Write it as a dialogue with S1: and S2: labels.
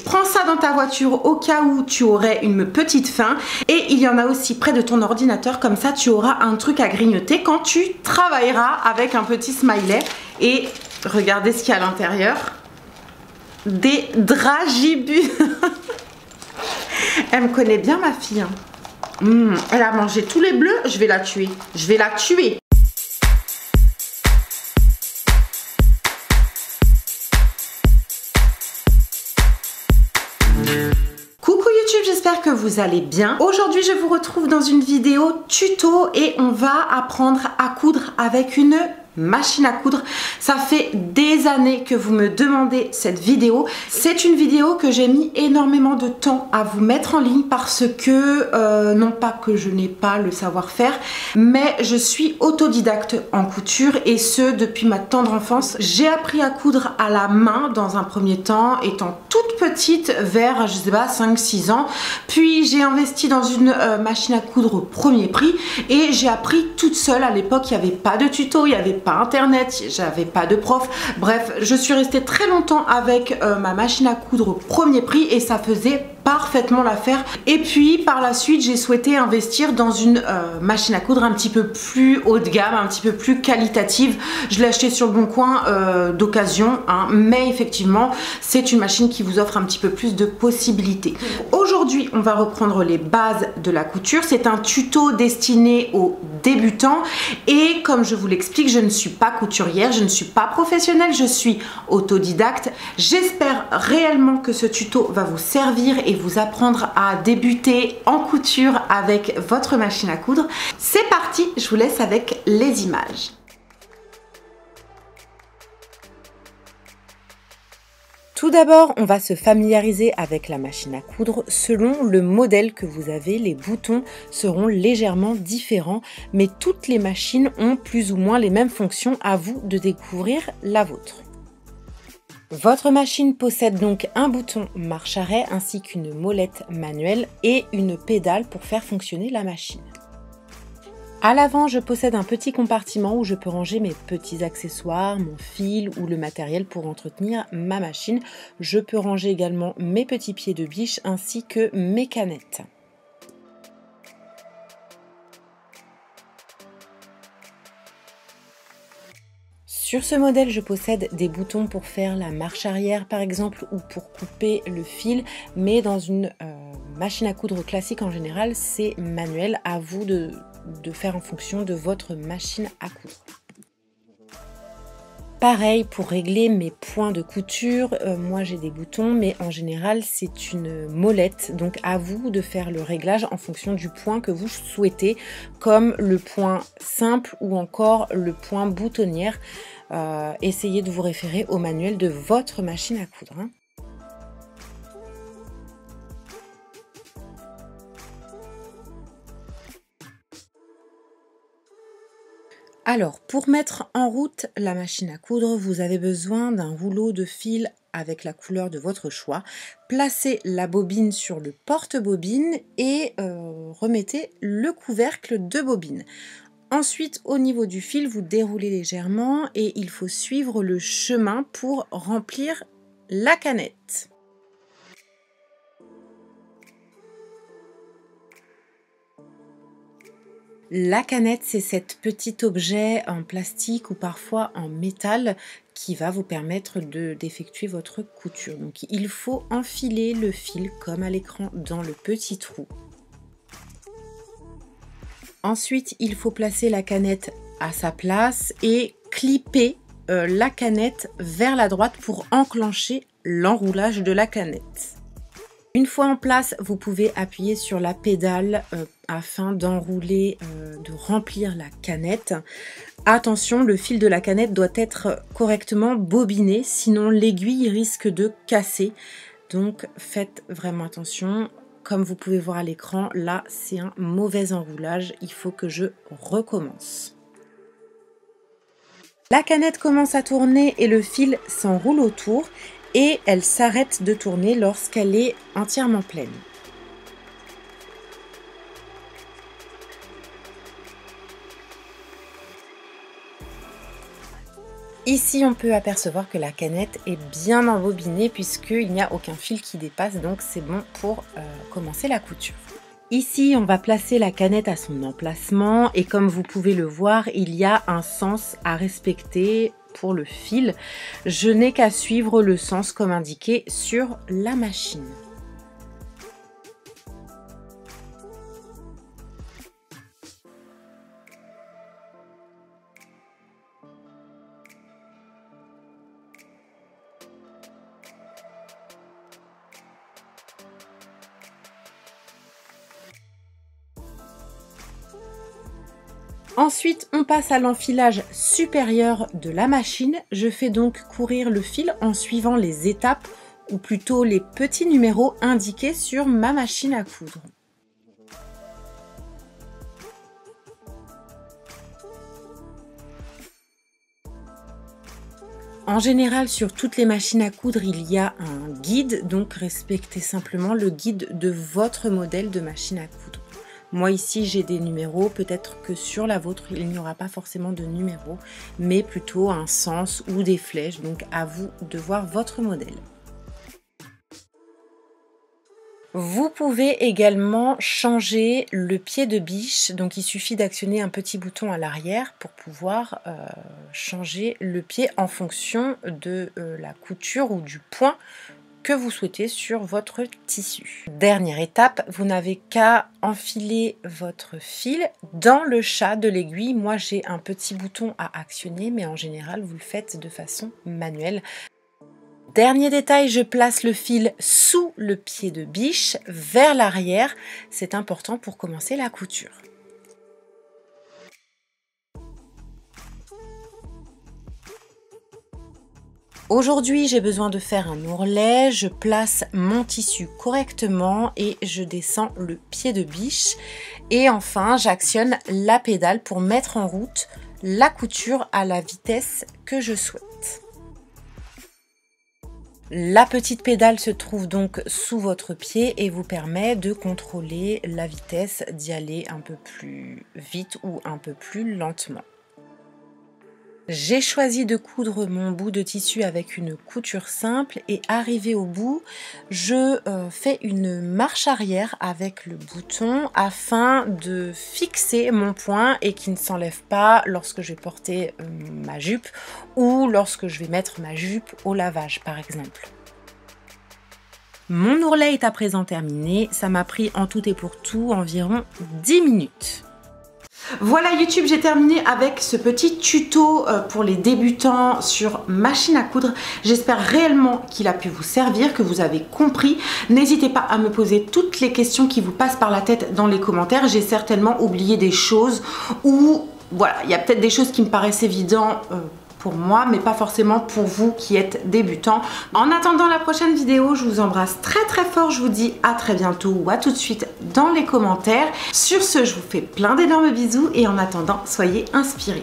S1: prends ça dans ta voiture au cas où tu aurais une petite faim. Et il y en a aussi près de ton ordinateur, comme ça tu auras un truc à grignoter quand tu travailleras avec un petit smiley. Et regardez ce qu'il y a à l'intérieur. Des dragibus. Elle me connaît bien ma fille. Elle a mangé tous les bleus, je vais la tuer. Je vais la tuer. J'espère que vous allez bien. Aujourd'hui je vous retrouve dans une vidéo tuto et on va apprendre à coudre avec une machine à coudre. Ça fait des années que vous me demandez cette vidéo. C'est une vidéo que j'ai mis énormément de temps à vous mettre en ligne parce que, non pas que je n'ai pas le savoir-faire, mais je suis autodidacte en couture et ce depuis ma tendre enfance. J'ai appris à coudre à la main dans un premier temps, étant toute petite, vers je sais pas 5-6 ans. Puis j'ai investi dans une machine à coudre au premier prix et j'ai appris toute seule. À l'époque il n'y avait pas de tuto, il n'y avait pas internet, j'avais pas de prof. Bref, je suis restée très longtemps avec ma machine à coudre au premier prix et ça faisait parfaitement l'affaire. Et puis par la suite j'ai souhaité investir dans une machine à coudre un petit peu plus haut de gamme, un petit peu plus qualitative. Je l'ai acheté sur le bon coin d'occasion, hein, mais effectivement c'est une machine qui vous offre un petit peu plus de possibilités. Aujourd'hui on va reprendre les bases de la couture. C'est un tuto destiné aux débutants et comme je vous l'explique, je ne suis pas couturière, je ne suis pas professionnelle, je suis autodidacte. J'espère réellement que ce tuto va vous servir et vous apprendre à débuter en couture avec votre machine à coudre. C'est parti, je vous laisse avec les images. Tout d'abord, on va se familiariser avec la machine à coudre. Selon le modèle que vous avez, les boutons seront légèrement différents, mais toutes les machines ont plus ou moins les mêmes fonctions. À vous de découvrir la vôtre. Votre machine possède donc un bouton marche-arrêt ainsi qu'une molette manuelle et une pédale pour faire fonctionner la machine. À l'avant, je possède un petit compartiment où je peux ranger mes petits accessoires, mon fil ou le matériel pour entretenir ma machine. Je peux ranger également mes petits pieds de biche ainsi que mes canettes. Sur ce modèle, je possède des boutons pour faire la marche arrière par exemple ou pour couper le fil, mais dans une machine à coudre classique en général, c'est manuel. À vous de faire en fonction de votre machine à coudre. Pareil pour régler mes points de couture, moi j'ai des boutons mais en général c'est une molette, donc à vous de faire le réglage en fonction du point que vous souhaitez, comme le point simple ou encore le point boutonnière. Essayez de vous référer au manuel de votre machine à coudre. Hein. Alors, pour mettre en route la machine à coudre, vous avez besoin d'un rouleau de fil avec la couleur de votre choix. Placez la bobine sur le porte-bobine et remettez le couvercle de bobine. Ensuite, au niveau du fil, vous déroulez légèrement et il faut suivre le chemin pour remplir la canette. La canette, c'est cet petit objet en plastique ou parfois en métal qui va vous permettre d'effectuer votre couture. Donc il faut enfiler le fil comme à l'écran dans le petit trou. Ensuite, il faut placer la canette à sa place et clipper la canette vers la droite pour enclencher l'enroulage de la canette. Une fois en place, vous pouvez appuyer sur la pédale afin d'enrouler, de remplir la canette. Attention, le fil de la canette doit être correctement bobiné, sinon l'aiguille risque de casser. Donc faites vraiment attention. Comme vous pouvez voir à l'écran, là c'est un mauvais enroulage, il faut que je recommence. La canette commence à tourner et le fil s'enroule autour et elle s'arrête de tourner lorsqu'elle est entièrement pleine. Ici, on peut apercevoir que la canette est bien embobinée puisqu'il n'y a aucun fil qui dépasse, donc c'est bon pour commencer la couture. Ici, on va placer la canette à son emplacement et comme vous pouvez le voir, il y a un sens à respecter pour le fil. Je n'ai qu'à suivre le sens comme indiqué sur la machine. Ensuite, on passe à l'enfilage supérieur de la machine. Je fais donc courir le fil en suivant les étapes, ou plutôt les petits numéros indiqués sur ma machine à coudre. En général, sur toutes les machines à coudre, il y a un guide, donc respectez simplement le guide de votre modèle de machine à coudre. Moi ici j'ai des numéros, peut-être que sur la vôtre il n'y aura pas forcément de numéros, mais plutôt un sens ou des flèches, donc à vous de voir votre modèle. Vous pouvez également changer le pied de biche, donc il suffit d'actionner un petit bouton à l'arrière pour pouvoir changer le pied en fonction de la couture ou du point que vous souhaitez sur votre tissu. Dernière étape, vous n'avez qu'à enfiler votre fil dans le chat de l'aiguille. Moi j'ai un petit bouton à actionner, mais en général vous le faites de façon manuelle. Dernier détail, je place le fil sous le pied de biche vers l'arrière. C'est important pour commencer la couture. Aujourd'hui, j'ai besoin de faire un ourlet, je place mon tissu correctement et je descends le pied de biche. Et enfin, j'actionne la pédale pour mettre en route la couture à la vitesse que je souhaite. La petite pédale se trouve donc sous votre pied et vous permet de contrôler la vitesse, d'y aller un peu plus vite ou un peu plus lentement. J'ai choisi de coudre mon bout de tissu avec une couture simple et arrivé au bout, je fais une marche arrière avec le bouton afin de fixer mon point et qu'il ne s'enlève pas lorsque je vais porter ma jupe ou lorsque je vais mettre ma jupe au lavage par exemple. Mon ourlet est à présent terminé, ça m'a pris en tout et pour tout environ 10 minutes. Voilà YouTube, j'ai terminé avec ce petit tuto pour les débutants sur machine à coudre. J'espère réellement qu'il a pu vous servir, que vous avez compris. N'hésitez pas à me poser toutes les questions qui vous passent par la tête dans les commentaires. J'ai certainement oublié des choses ou voilà, il y a peut-être des choses qui me paraissent évidentes pour moi, mais pas forcément pour vous qui êtes débutants. En attendant la prochaine vidéo, je vous embrasse très très fort. Je vous dis à très bientôt ou à tout de suite dans les commentaires. Sur ce, je vous fais plein d'énormes bisous et en attendant, soyez inspirés.